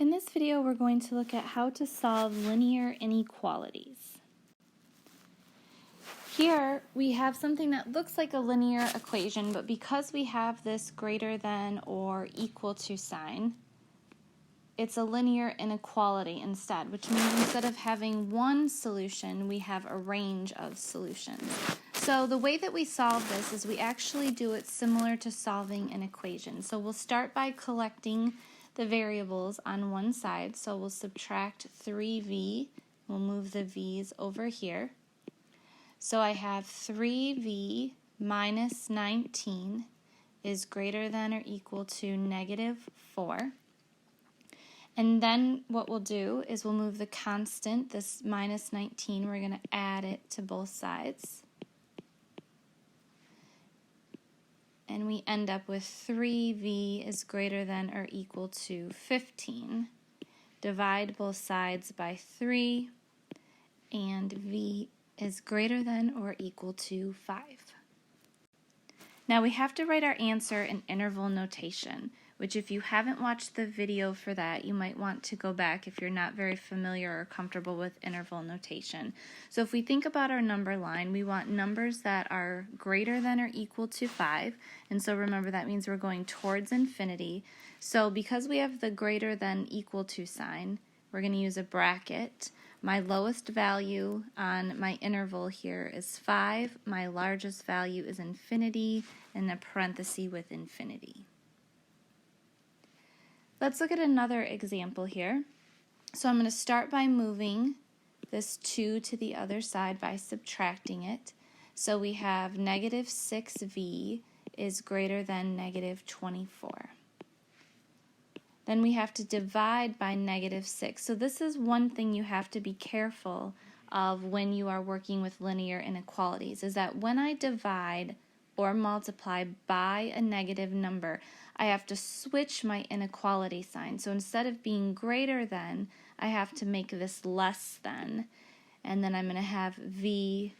In this video, we're going to look at how to solve linear inequalities. Here, we have something that looks like a linear equation, but because we have this greater than or equal to sign, it's a linear inequality instead, which means instead of having one solution, we have a range of solutions. So the way that we solve this is we actually do it similar to solving an equation. So we'll start by collecting the variables on one side. So we'll subtract 3v, we'll move the v's over here. So I have 3v minus 19 is greater than or equal to negative 4. And then what we'll do is we'll move the constant, this minus 19, we're going to add it to both sides. And we end up with 3v is greater than or equal to 15. Divide both sides by 3, and v is greater than or equal to 5. Now we have to write our answer in interval notation, which if you haven't watched the video for that, you might want to go back if you're not very familiar or comfortable with interval notation. So if we think about our number line, we want numbers that are greater than or equal to 5, and so remember that means we're going towards infinity. So because we have the greater than equal to sign, we're going to use a bracket. My lowest value on my interval here is 5, my largest value is infinity, and a parenthesis with infinity. Let's look at another example here. So I'm going to start by moving this 2 to the other side by subtracting it. So we have negative 6v is greater than negative 24. Then we have to divide by negative 6. So this is one thing you have to be careful of when you are working with linear inequalities, is that when I divide or multiply by a negative number, I have to switch my inequality sign. So instead of being greater than, I have to make this less than. And then I'm going to have v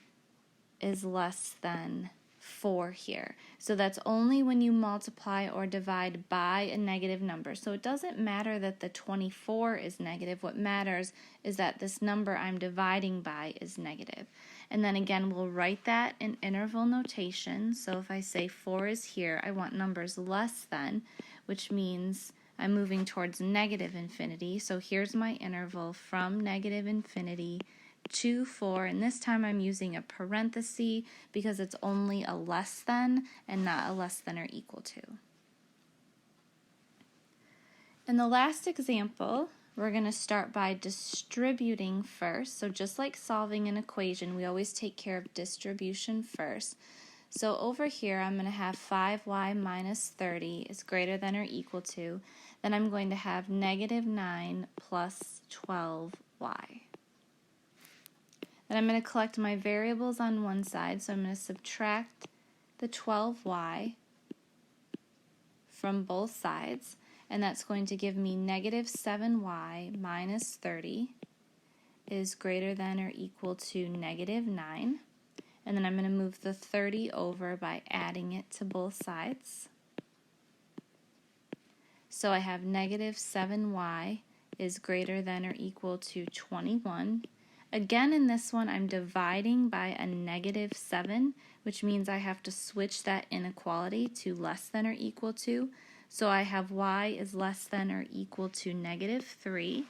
is less than 4 here. So that's only when you multiply or divide by a negative number. So it doesn't matter that the 24 is negative. What matters is that this number I'm dividing by is negative. And then again, we'll write that in interval notation. So if I say 4 is here, I want numbers less than, which means I'm moving towards negative infinity. So here's my interval from negative infinity to 4, and this time I'm using a parenthesis because it's only a less than and not a less than or equal to. In the last example, we're going to start by distributing first. So just like solving an equation, we always take care of distribution first. So over here, I'm going to have 5y minus 30 is greater than or equal to. Then I'm going to have negative 9 plus 12y. Then I'm going to collect my variables on one side. So I'm going to subtract the 12y from both sides. And that's going to give me negative 7y minus 30 is greater than or equal to negative 9. And then I'm going to move the 30 over by adding it to both sides. So I have negative 7y is greater than or equal to 21. Again, in this one, I'm dividing by a negative 7, which means I have to switch that inequality to less than or equal to. So I have y is less than or equal to negative 3.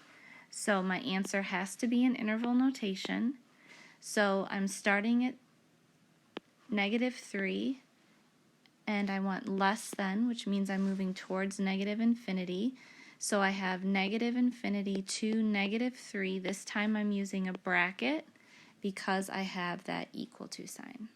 So my answer has to be in interval notation. So I'm starting at negative 3, and I want less than, which means I'm moving towards negative infinity. So I have negative infinity to negative 3. This time I'm using a bracket because I have that equal to sign.